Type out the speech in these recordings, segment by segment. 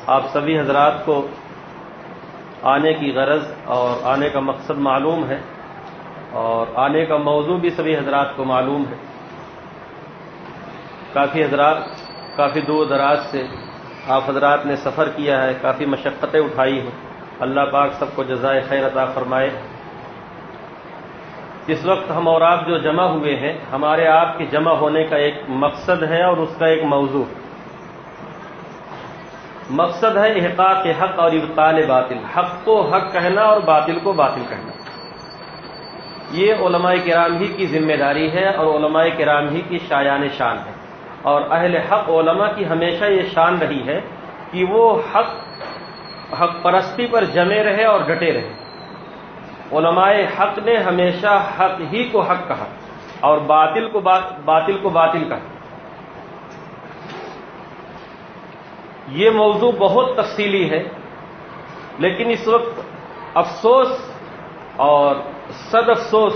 آپ سبھی حضرات کو آنے کی غرض اور آنے کا مقصد معلوم ہے اور آنے کا موضوع بھی سبھی حضرات کو معلوم ہے۔ کافی حضرات کافی دور دراز سے آپ حضرات نے سفر کیا ہے، کافی مشقتیں اٹھائی ہیں، اللہ پاک سب کو جزائے خیر عطا فرمائے۔ اس وقت ہم اور آپ جو جمع ہوئے ہیں، ہمارے آپ کے جمع ہونے کا ایک مقصد ہے اور اس کا ایک موضوع۔ مقصد ہے احقاق حق اور ابطال باطل، حق کو حق کہنا اور باطل کو باطل کہنا۔ یہ علماء کرام ہی کی ذمہ داری ہے اور علماء کرام ہی کی شایان شان ہے، اور اہل حق علماء کی ہمیشہ یہ شان رہی ہے کہ وہ حق پرستی پر جمے رہے اور ڈٹے رہے۔ علماء حق نے ہمیشہ حق ہی کو حق کہا اور باطل کو باطل کہا۔ یہ موضوع بہت تفصیلی ہے، لیکن اس وقت افسوس اور صد افسوس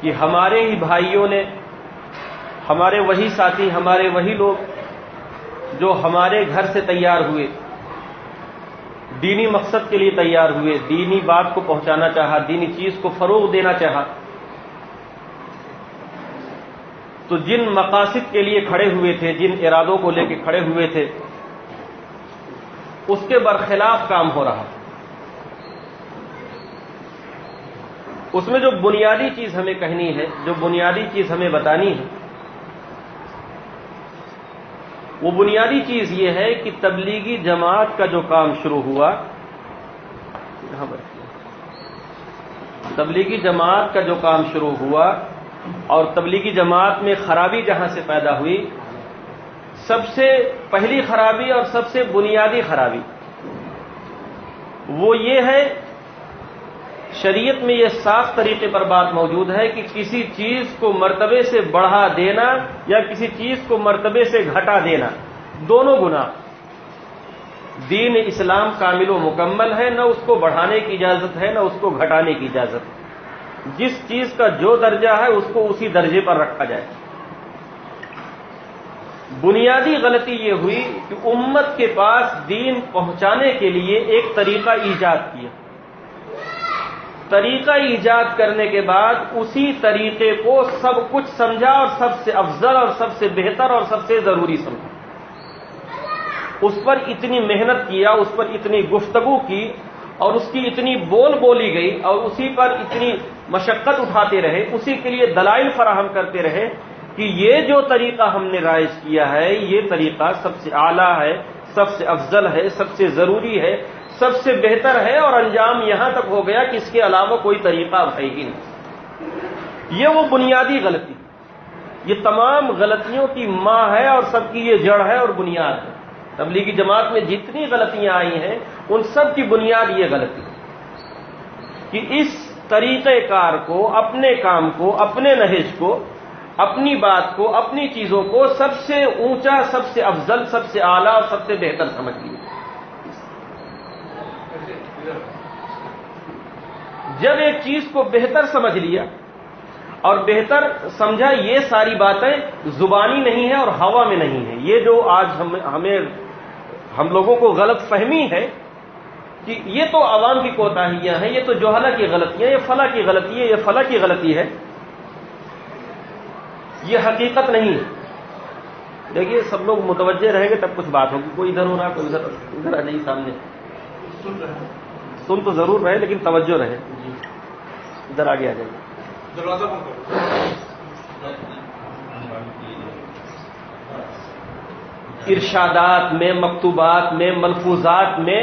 کہ ہمارے ہی بھائیوں نے، ہمارے وہی ساتھی، ہمارے وہی لوگ جو ہمارے گھر سے تیار ہوئے، دینی مقصد کے لیے تیار ہوئے، دینی بات کو پہنچانا چاہا، دینی چیز کو فروغ دینا چاہا، تو جن مقاصد کے لیے کھڑے ہوئے تھے، جن ارادوں کو لے کے کھڑے ہوئے تھے، اس کے برخلاف کام ہو رہا۔ اس میں جو بنیادی چیز ہمیں کہنی ہے، جو بنیادی چیز ہمیں بتانی ہے، وہ بنیادی چیز یہ ہے کہ تبلیغی جماعت کا جو کام شروع ہوا، تبلیغی جماعت کا جو کام شروع ہوا اور تبلیغی جماعت میں خرابی جہاں سے پیدا ہوئی، سب سے پہلی خرابی اور سب سے بنیادی خرابی وہ یہ ہے، شریعت میں یہ صاف طریقے پر بات موجود ہے کہ کسی چیز کو مرتبے سے بڑھا دینا یا کسی چیز کو مرتبے سے گھٹا دینا، دونوں گناہ۔ دین اسلام کامل و مکمل ہے، نہ اس کو بڑھانے کی اجازت ہے نہ اس کو گھٹانے کی اجازت ہے۔ جس چیز کا جو درجہ ہے اس کو اسی درجے پر رکھا جائے۔ بنیادی غلطی یہ ہوئی کہ امت کے پاس دین پہنچانے کے لیے ایک طریقہ ایجاد کیا، طریقہ ایجاد کرنے کے بعد اسی طریقے کو سب کچھ سمجھا اور سب سے افضل اور سب سے بہتر اور سب سے ضروری سمجھا۔ اس پر اتنی محنت کیا، اس پر اتنی گفتگو کی اور اس کی اتنی بولی گئی اور اسی پر اتنی مشقت اٹھاتے رہے، اسی کے لیے دلائل فراہم کرتے رہے کہ یہ جو طریقہ ہم نے رائج کیا ہے، یہ طریقہ سب سے اعلیٰ ہے، سب سے افضل ہے، سب سے ضروری ہے، سب سے بہتر ہے، اور انجام یہاں تک ہو گیا کہ اس کے علاوہ کوئی طریقہ اب ہے ہی نہیں۔ یہ وہ بنیادی غلطی، یہ تمام غلطیوں کی ماں ہے اور سب کی یہ جڑ ہے اور بنیاد ہے۔ تبلیغی جماعت میں جتنی غلطیاں آئی ہیں ان سب کی بنیاد یہ غلطی کہ اس طریقہ کار کو، اپنے کام کو، اپنے نہج کو، اپنی بات کو، اپنی چیزوں کو سب سے اونچا، سب سے افضل، سب سے اعلیٰ اور سب سے بہتر سمجھ لیا۔ جب ایک چیز کو بہتر سمجھ لیا اور بہتر سمجھا، یہ ساری باتیں زبانی نہیں ہیں اور ہوا میں نہیں ہیں۔ یہ جو آج ہم لوگوں کو غلط فہمی ہے کہ یہ تو عوام کی کوتاہیاں ہیں، یہ تو جوہلا کی غلطیاں، یہ فلاں کی غلطی ہے، یہ فلاں کی غلطی ہے، یہ حقیقت نہیں ہے۔ دیکھیے سب لوگ متوجہ رہیں گے تب کچھ بات ہوگی۔ کوئی ادھر ہو رہا، کوئی ادھر آ جائیے سامنے، سن تو ضرور رہے لیکن توجہ رہے۔ ادھر آگے آ جائیے۔ ارشادات میں، مکتوبات میں، ملفوظات میں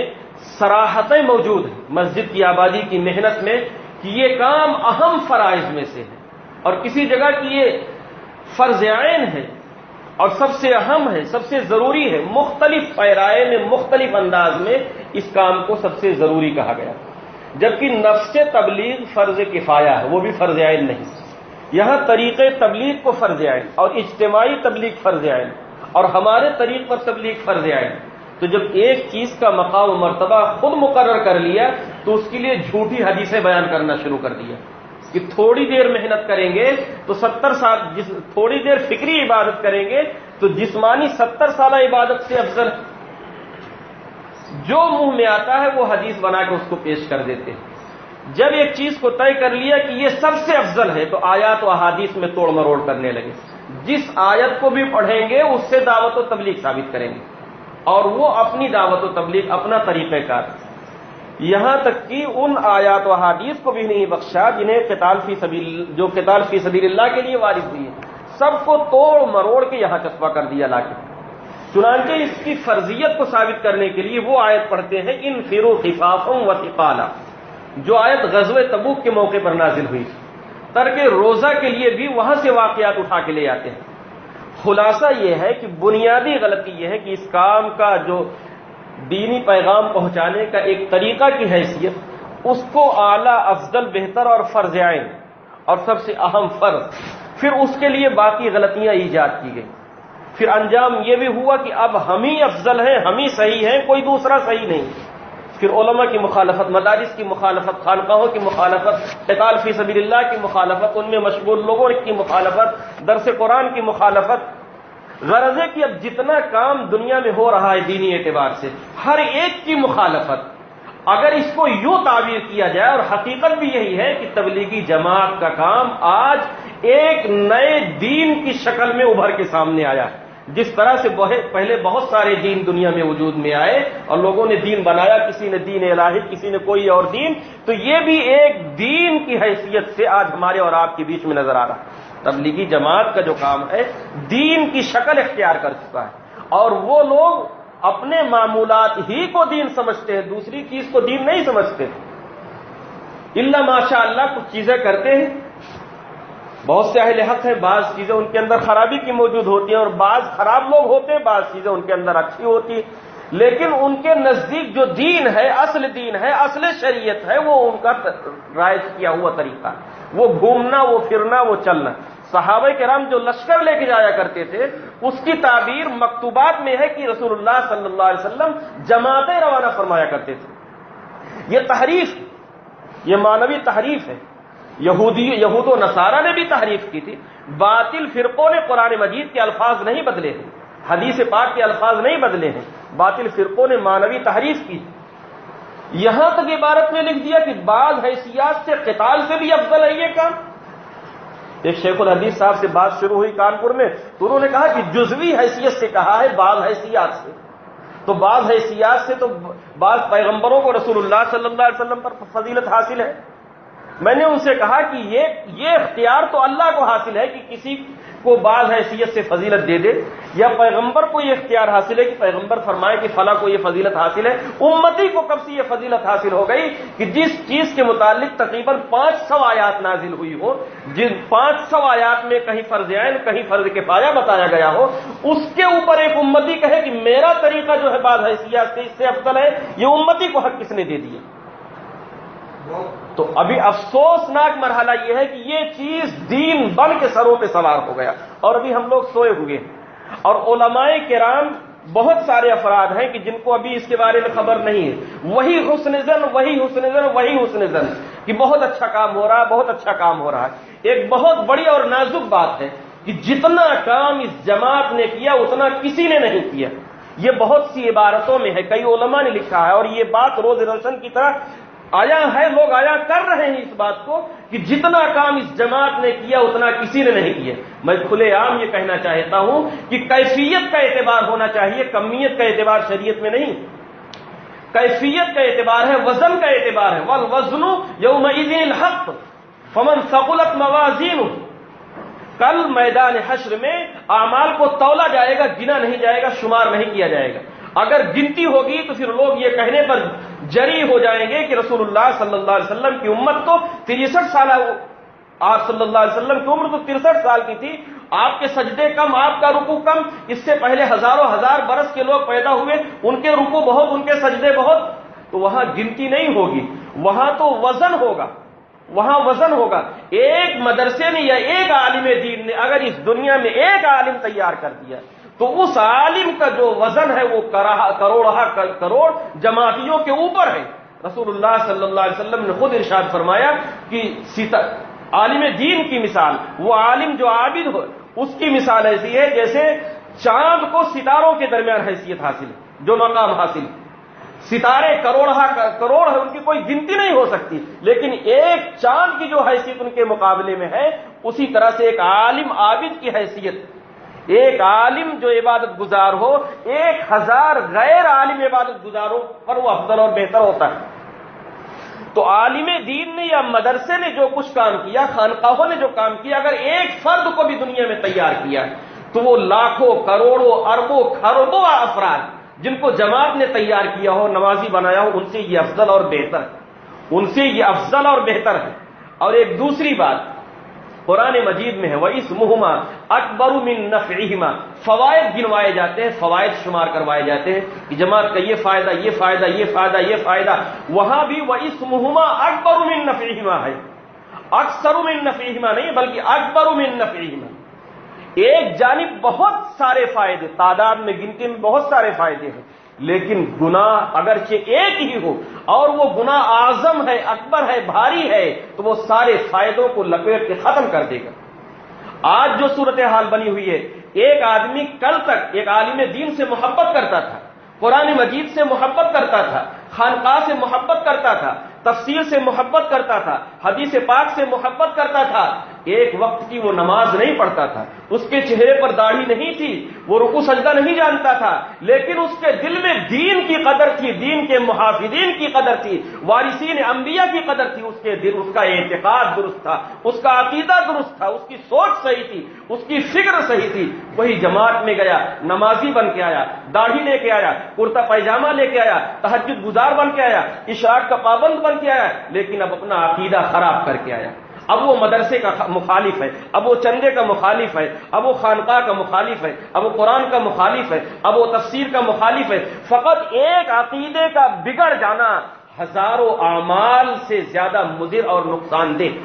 صراحتیں موجود ہیں مسجد کی آبادی کی محنت میں کہ یہ کام اہم فرائض میں سے ہے اور کسی جگہ کی یہ فرض عین ہے اور سب سے اہم ہے، سب سے ضروری ہے۔ مختلف پیرائے میں، مختلف انداز میں اس کام کو سب سے ضروری کہا گیا، جبکہ نفس تبلیغ فرض کفایہ ہے، وہ بھی فرض عین نہیں۔ یہاں طریقے تبلیغ کو فرض عین اور اجتماعی تبلیغ فرض عین اور ہمارے طریق پر تبلیغ فرض عین۔ تو جب ایک چیز کا مقام و مرتبہ خود مقرر کر لیا تو اس کے لیے جھوٹی حدیثیں بیان کرنا شروع کر دیا۔ کہ تھوڑی دیر محنت کریں گے تو 70 سال، تھوڑی دیر فکری عبادت کریں گے تو جسمانی 70 سالہ عبادت سے افضل ہے۔ جو منہ میں آتا ہے وہ حدیث بنا کے اس کو پیش کر دیتے ہیں۔ جب ایک چیز کو طے کر لیا کہ یہ سب سے افضل ہے تو آیات و احادیث میں توڑ مروڑ کرنے لگے۔ جس آیت کو بھی پڑھیں گے اس سے دعوت و تبلیغ ثابت کریں گے، اور وہ اپنی دعوت و تبلیغ، اپنا طریقہ کار، یہاں تک کہ ان آیات و احادیث کو بھی نہیں بخشا جنہیں قتال فی سبیل اللہ کے لیے وارد ہوئی ہے، سب کو توڑ مروڑ کے یہاں چسپا کر دیا لا کے۔ چنانچہ اس کی فرضیت کو ثابت کرنے کے لیے وہ آیت پڑھتے ہیں انفروا خفافا وثقالا، جو آیت غزوہ تبوک کے موقع پر نازل ہوئی، ترک روزہ کے لیے بھی وہاں سے واقعات اٹھا کے لے آتے ہیں۔ خلاصہ یہ ہے کہ بنیادی غلطی یہ ہے کہ اس کام کا جو دینی پیغام پہنچانے کا ایک طریقہ کی حیثیت، اس کو اعلیٰ، افضل، بہتر اور فرض عین اور سب سے اہم فرض، پھر اس کے لیے باقی غلطیاں ایجاد کی گئی۔ پھر انجام یہ بھی ہوا کہ اب ہم ہی افضل ہیں، ہم ہی صحیح ہیں، کوئی دوسرا صحیح نہیں۔ پھر علماء کی مخالفت، مدارس کی مخالفت، خانقاہوں کی مخالفت، قتال فی سبیل اللہ کی مخالفت، ان میں مشغول لوگوں کی مخالفت، درس قرآن کی مخالفت۔ غرض ہے کہ اب جتنا کام دنیا میں ہو رہا ہے دینی اعتبار سے، ہر ایک کی مخالفت، اگر اس کو یوں تعبیر کیا جائے، اور حقیقت بھی یہی ہے کہ تبلیغی جماعت کا کام آج ایک نئے دین کی شکل میں ابھر کے سامنے آیا ہے۔ جس طرح سے پہلے بہت سارے دین دنیا میں وجود میں آئے اور لوگوں نے دین بنایا، کسی نے دین الہی، کسی نے کوئی اور دین، تو یہ بھی ایک دین کی حیثیت سے آج ہمارے اور آپ کے بیچ میں نظر آ رہا ہے۔ تبلیغی جماعت کا جو کام ہے دین کی شکل اختیار کر چکا ہے، اور وہ لوگ اپنے معمولات ہی کو دین سمجھتے ہیں، دوسری چیز کو دین نہیں سمجھتے۔ الا ماشاء اللہ کچھ چیزیں کرتے ہیں، بہت سے اہل حق ہیں، بعض چیزیں ان کے اندر خرابی کی موجود ہوتی ہیں، اور بعض خراب لوگ ہوتے ہیں، بعض چیزیں ان کے اندر اچھی ہوتی ہیں، لیکن ان کے نزدیک جو دین ہے، اصل شریعت ہے، وہ ان کا رائج کیا ہوا طریقہ ہے، وہ گھومنا، وہ پھرنا، وہ چلنا۔ صحابہ کرام جو لشکر لے کے جایا کرتے تھے، اس کی تعبیر مکتوبات میں ہے کہ رسول اللہ صلی اللہ علیہ وسلم جماعتیں روانہ فرمایا کرتے تھے۔ یہ تحریف، یہ معنوی تحریف ہے۔ یہود و نصارہ نے بھی تحریف کی تھی، باطل فرقوں نے قرآن مجید کے الفاظ نہیں بدلے ہیں، حدیث پاک کے الفاظ نہیں بدلے ہیں، باطل فرقوں نے معنوی تحریف کی تھی۔ یہاں تک عبارت میں لکھ دیا کہ بعض حیثیات سے قتال سے بھی افضل ہے یہ کام۔ ایک شیخ الحدیث صاحب سے بات شروع ہوئی کانپور میں، تو انہوں نے کہا کہ جزوی حیثیت سے کہا ہے، بعض حیثیات سے، تو بعض حیثیات سے تو بعض پیغمبروں کو رسول اللہ صلی اللہ علیہ وسلم پر فضیلت حاصل ہے۔ میں نے ان سے کہا کہ یہ اختیار تو اللہ کو حاصل ہے کہ کسی کو بعض حیثیت سے فضیلت دے دے، یا پیغمبر کو یہ اختیار حاصل ہے کہ پیغمبر فرمائے کہ فلاں کو یہ فضیلت حاصل ہے۔ امتی کو کب سے یہ فضیلت حاصل ہو گئی کہ جس چیز کے متعلق تقریباً 500 آیات نازل ہوئی ہو، جن 500 آیات میں کہیں فرض عین، کہیں فرض کفایہ بتایا گیا ہو، اس کے اوپر ایک امتی کہے کہ میرا طریقہ جو ہے بعض حیثیات سے اس سے افضل ہے، یہ امتی کو حق کس نے دے دیا؟ تو ابھی افسوسناک مرحلہ یہ ہے کہ یہ چیز دین بن کے سروں پہ سوار ہو گیا، اور ابھی ہم لوگ سوئے ہوئے ہیں۔ اور علماء کرام بہت سارے افراد ہیں کہ جن کو ابھی اس کے بارے میں خبر نہیں ہے، وہی حسن زن کہ بہت اچھا کام ہو رہا ہے، بہت اچھا کام ہو رہا ہے۔ ایک بہت بڑی اور نازک بات ہے کہ جتنا کام اس جماعت نے کیا اتنا کسی نے نہیں کیا۔ یہ بہت سی عبارتوں میں ہے، کئی علماء نے لکھا ہے، اور یہ بات روز روشن کی طرح آیا ہے، لوگ آیا کر رہے ہیں اس بات کو کہ جتنا کام اس جماعت نے کیا اتنا کسی نے نہیں کیا۔ میں کھلے عام یہ کہنا چاہتا ہوں کہ کیفیت کا اعتبار ہونا چاہیے، کمیت کا اعتبار شریعت میں نہیں۔ کیفیت کا اعتبار ہے، وزن کا اعتبار ہے۔ والوزن یومئذ الحق فمن ثقلت موازینہ، کل میدان حشر میں اعمال کو تولا جائے گا، گنا نہیں جائے گا، شمار نہیں کیا جائے گا۔ اگر گنتی ہوگی تو پھر لوگ یہ کہنے پر جری ہو جائیں گے کہ رسول اللہ صلی اللہ علیہ وسلم کی امت تو 63 سالہ، آپ صلی اللہ علیہ وسلم کی عمر تو 63 سال کی تھی، آپ کے سجدے کم، آپ کا رکوع کم، اس سے پہلے ہزاروں ہزار برس کے لوگ پیدا ہوئے، ان کے رکوع بہت، ان کے سجدے بہت۔ تو وہاں گنتی نہیں ہوگی، وہاں تو وزن ہوگا، وہاں وزن ہوگا۔ ایک مدرسے نے یا ایک عالم دین نے اگر اس دنیا میں ایک عالم تیار کر دیا تو اس عالم کا جو وزن ہے وہ کروڑ جماعتیوں کے اوپر ہے۔ رسول اللہ صلی اللہ علیہ وسلم نے خود ارشاد فرمایا کہ عالم دین کی مثال، وہ عالم جو عابد ہو، اس کی مثال ایسی ہے جیسے چاند کو ستاروں کے درمیان حیثیت حاصل ہے، جو مقام حاصل ہے۔ ستارے کروڑ ہے، ان کی کوئی گنتی نہیں ہو سکتی، لیکن ایک چاند کی جو حیثیت ان کے مقابلے میں ہے، اسی طرح سے ایک عالم عابد کی حیثیت، ایک عالم جو عبادت گزار ہو 1000 غیر عالم عبادت گزاروں پر وہ افضل اور بہتر ہوتا ہے۔ تو عالم دین نے یا مدرسے نے جو کچھ کام کیا، خانقاہوں نے جو کام کیا، اگر ایک فرد کو بھی دنیا میں تیار کیا تو وہ لاکھوں کروڑوں اربوں خربوں افراد جن کو جماعت نے تیار کیا ہو، نمازی بنایا ہو، ان سے یہ افضل اور بہتر ہے، ان سے یہ افضل اور بہتر ہے۔ اور ایک دوسری بات قرآن مجید میں ہے، وَإِسْمُهُمَا أَكْبَرُ مِن نَّفْعِهِمَا، فوائد گنوائے جاتے ہیں، فوائد شمار کروائے جاتے ہیں کہ جماعت کا یہ فائدہ، یہ فائدہ، یہ فائدہ، یہ فائدہ، وہاں بھی وَإِسْمُهُمَا أَكْبَرُ مِن نَّفْعِهِمَا ہے، اکثر من نفعہما نہیں بلکہ اکبر من نفعہما۔ ایک جانب بہت سارے فائدے، تعداد میں گنتی میں بہت سارے فائدے ہیں، لیکن گناہ اگرچہ ایک ہی ہو اور وہ گناہ اعظم ہے، اکبر ہے، بھاری ہے، تو وہ سارے فائدوں کو لپیٹ کے ختم کر دے گا۔ آج جو صورتحال بنی ہوئی ہے، ایک آدمی کل تک ایک عالم دین سے محبت کرتا تھا، قرآن مجید سے محبت کرتا تھا، خانقاہ سے محبت کرتا تھا، تفسیر سے محبت کرتا تھا، حدیث پاک سے محبت کرتا تھا، ایک وقت کی وہ نماز نہیں پڑھتا تھا، اس کے چہرے پر داڑھی نہیں تھی، وہ رکوع سجدہ نہیں جانتا تھا، لیکن اس کے دل میں دین کی قدر تھی، دین کے محافظین کی قدر تھی، وارثین انبیاء کی قدر تھی، اس کے دل، اس کا اعتقاد درست تھا، اس کا عقیدہ درست تھا، اس کی سوچ صحیح تھی، اس کی فکر صحیح تھی، وہی جماعت میں گیا، نمازی بن کے آیا، داڑھی لے کے آیا، کرتا پائجامہ لے کے آیا، تہجد گزار بن کے آیا، عشاء کا پابند بن کے آیا، لیکن اب اپنا عقیدہ خراب کر کے آیا۔ اب وہ مدرسے کا مخالف ہے، اب وہ چندے کا مخالف ہے، اب وہ خانقاہ کا مخالف ہے، اب وہ قرآن کا مخالف ہے، اب وہ تفسیر کا مخالف ہے۔ فقط ایک عقیدے کا بگڑ جانا ہزاروں اعمال سے زیادہ مضر اور نقصان دہ۔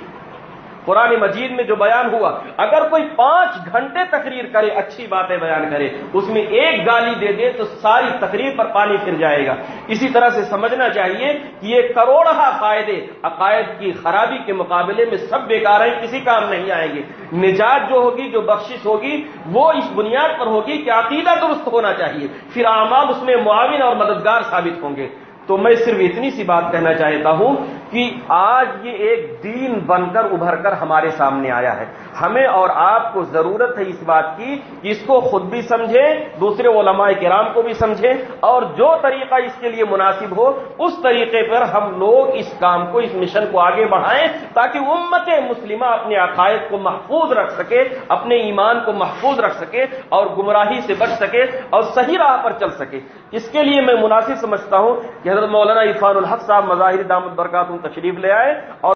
قرآن مجید میں جو بیان ہوا، اگر کوئی 5 گھنٹے تقریر کرے، اچھی باتیں بیان کرے، اس میں ایک گالی دے دے تو ساری تقریر پر پانی پھر جائے گا۔ اسی طرح سے سمجھنا چاہیے کہ یہ کروڑہ فائدے عقائد کی خرابی کے مقابلے میں سب بیکار ہیں، کسی کام نہیں آئیں گے۔ نجات جو ہوگی، جو بخشش ہوگی، وہ اس بنیاد پر ہوگی کہ عقیدہ درست ہونا چاہیے، پھر اعمال اس میں معاون اور مددگار ثابت ہوں گے۔ تو میں صرف اتنی سی بات کہنا چاہتا ہوں کہ آج یہ ایک دین بن کر ابھر کر ہمارے سامنے آیا ہے، ہمیں اور آپ کو ضرورت ہے اس بات کی کہ اس کو خود بھی سمجھیں، دوسرے علماء کرام کو بھی سمجھیں، اور جو طریقہ اس کے لیے مناسب ہو اس طریقے پر ہم لوگ اس کام کو، اس مشن کو آگے بڑھائیں، تاکہ امت مسلمہ اپنے عقائد کو محفوظ رکھ سکے، اپنے ایمان کو محفوظ رکھ سکے، اور گمراہی سے بچ سکے اور صحیح راہ پر چل سکے۔ اس کے لیے میں مناسب سمجھتا ہوں کہ حضرت مولانا عرفان الحق صاحب مظاہر دامت برکاتہم تشریف لے آئے اور